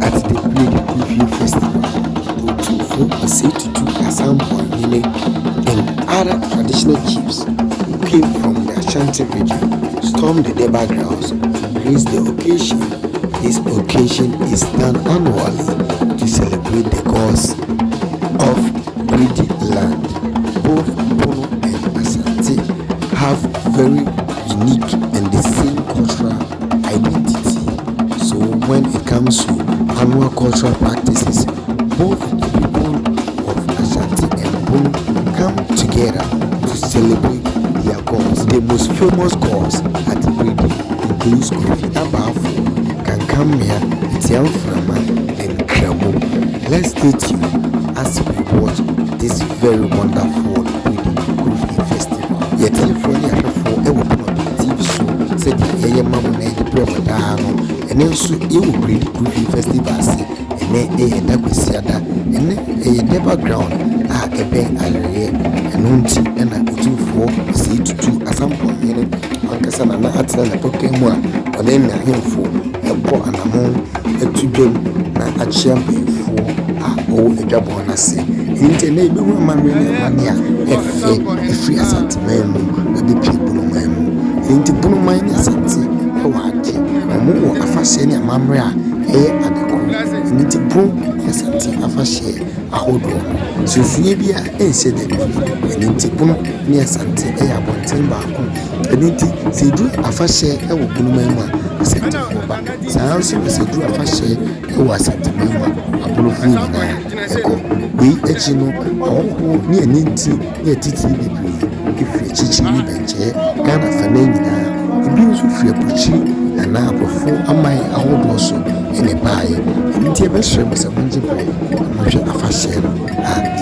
at the Bredi Krufie Festival. Otumfuo Osei Tutu, Asanponhene, and other traditional chiefs who came from the Ashanti region stormed the Deba grounds to grace the occasion. This occasion is done annually to celebrate the gods of Bredi land. Both Bono and Asante have very unique and the same cultural identity. So when it comes to annual cultural practices, both the people of Ashanti and Bono come together to celebrate their gods. The most famous gods at Bredi includes Krufie Abafo, Kankamia, Tiamframa, and Kramo. Let's stay tuned as we watch this very wonderful Bredi Krufie Festival. Yet, for TV show, said the Mamma made the Bremodano, and also you will Bredi Krufie Festival. And then a Dagusiada, and then a Deba ground, a bank area, and Unti, and a Otumfuo Osei Tutu, Asampong, Ankasana, Atlan, a Pokemon, or then a handful, a boy and a moon, a two-game, a champion for a job on a say. Internet, man, mania, a free Asanteman, a big people, man. Into Bunumine Asante, a watch, a more a fashion, a mamma, at the Niti Bro, Asante, a fashion, a hold on. So Fabia, and said that, and Niti Bono, near Sante, a bontain barco, and Niti, say, do a fashion, a woman, a center for back. Sounds as a do a fashion, who was at the moment, a blue we echino, or near Ninti, near Titi, if you chichi, benche, Ghana Fanina, the bills with free preaching, and now before a my old also in a pie. And the best was a bunch of bread, and a fashion, and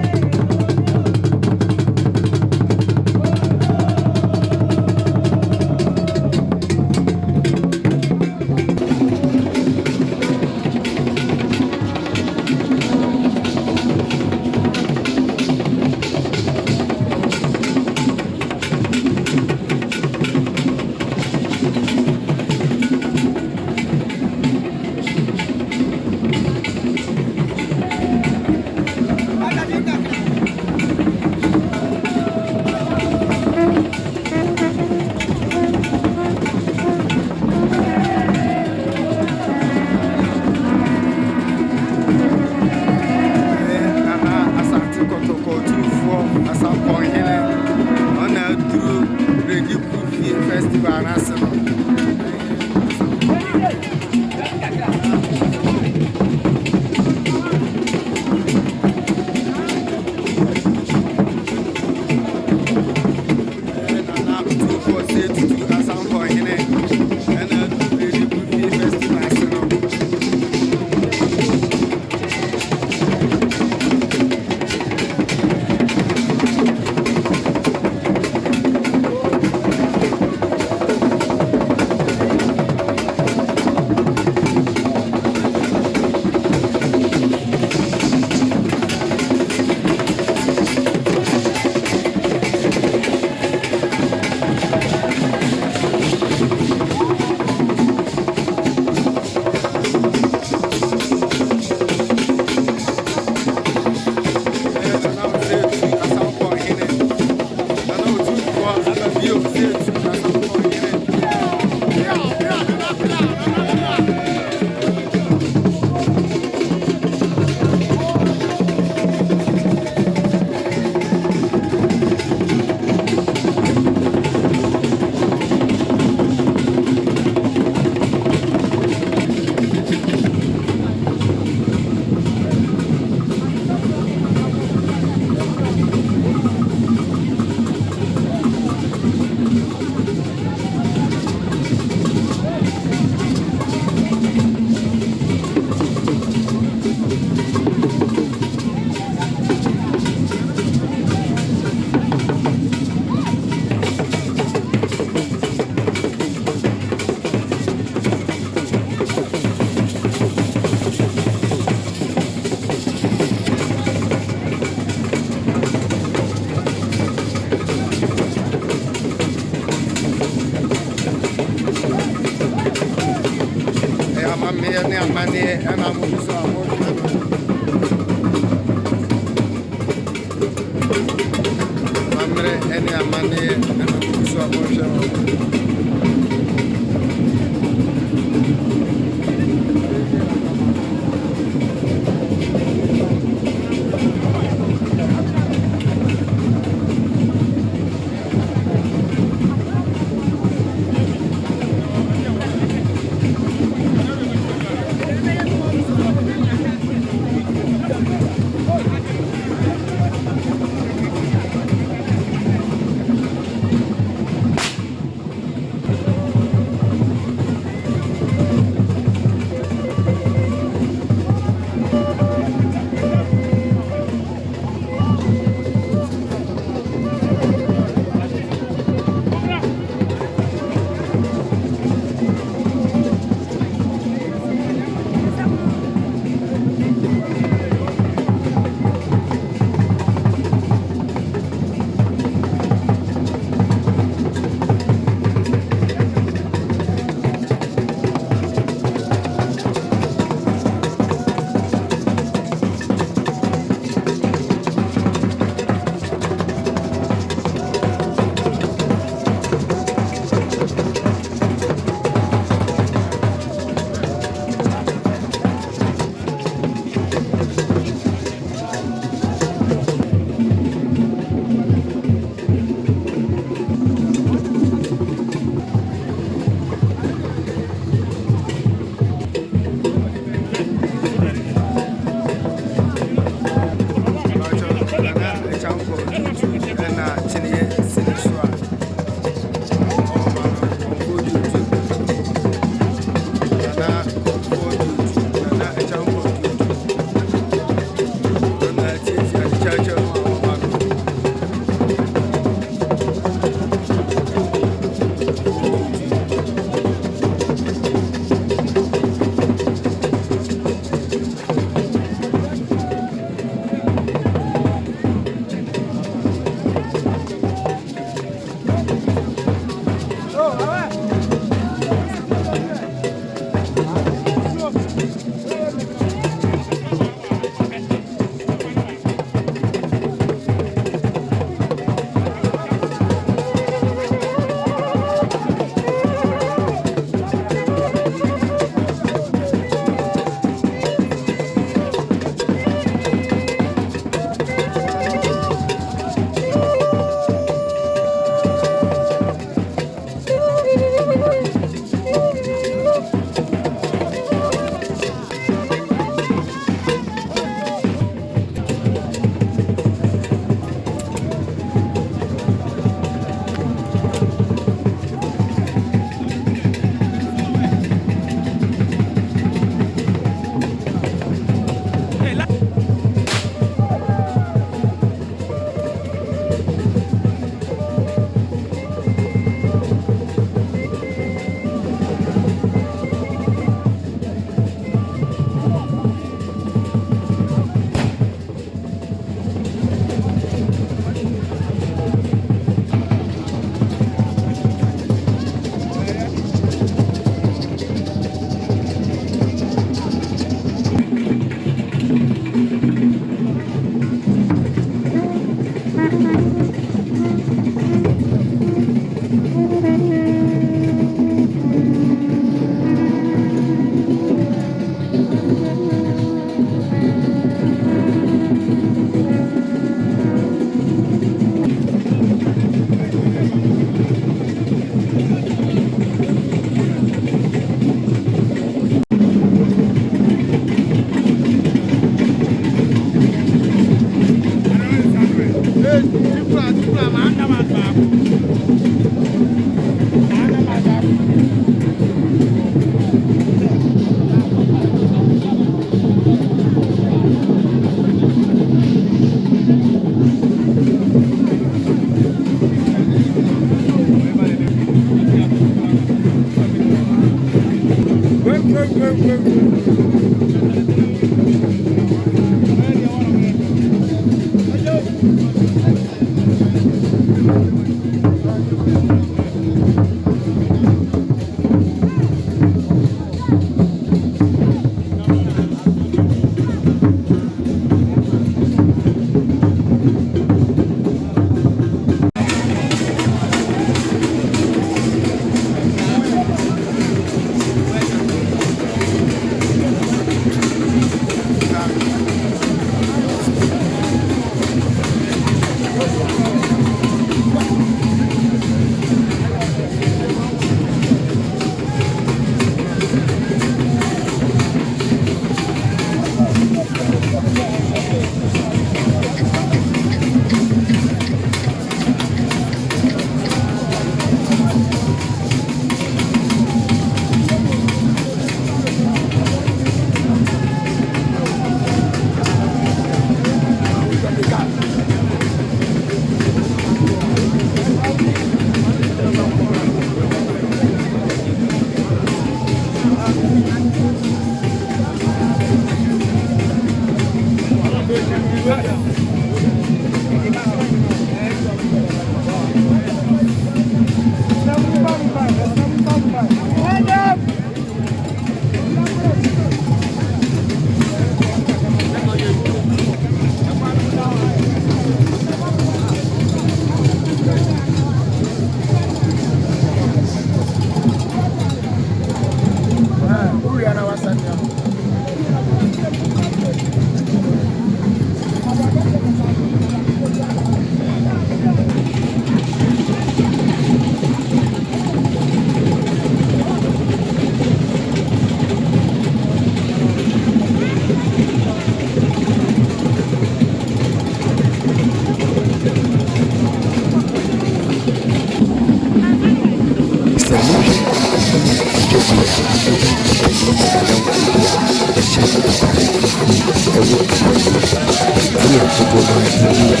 dodoɔ no a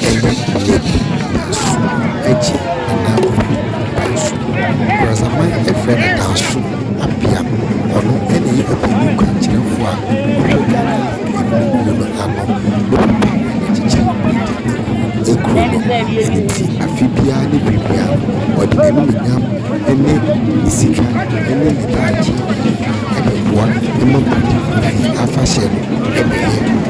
ɛyɛ lake nanso agye anaakofi nanso Brazaman ɛfrɛ no danso apia ɔno ɛna ɛyɛ ɔpanin kwankyerɛfoɔ a ɔhwɛ Ghana lake no ano na ɔpa ɛkyekyere ekuro no ɛne ti afe biara ne biribiara ɔde n'animonyam ɛne ne sika ɛne ne baagye ɛbɛboa ɛma Bredi Krufie afahyɛ no ɛbɛyɛ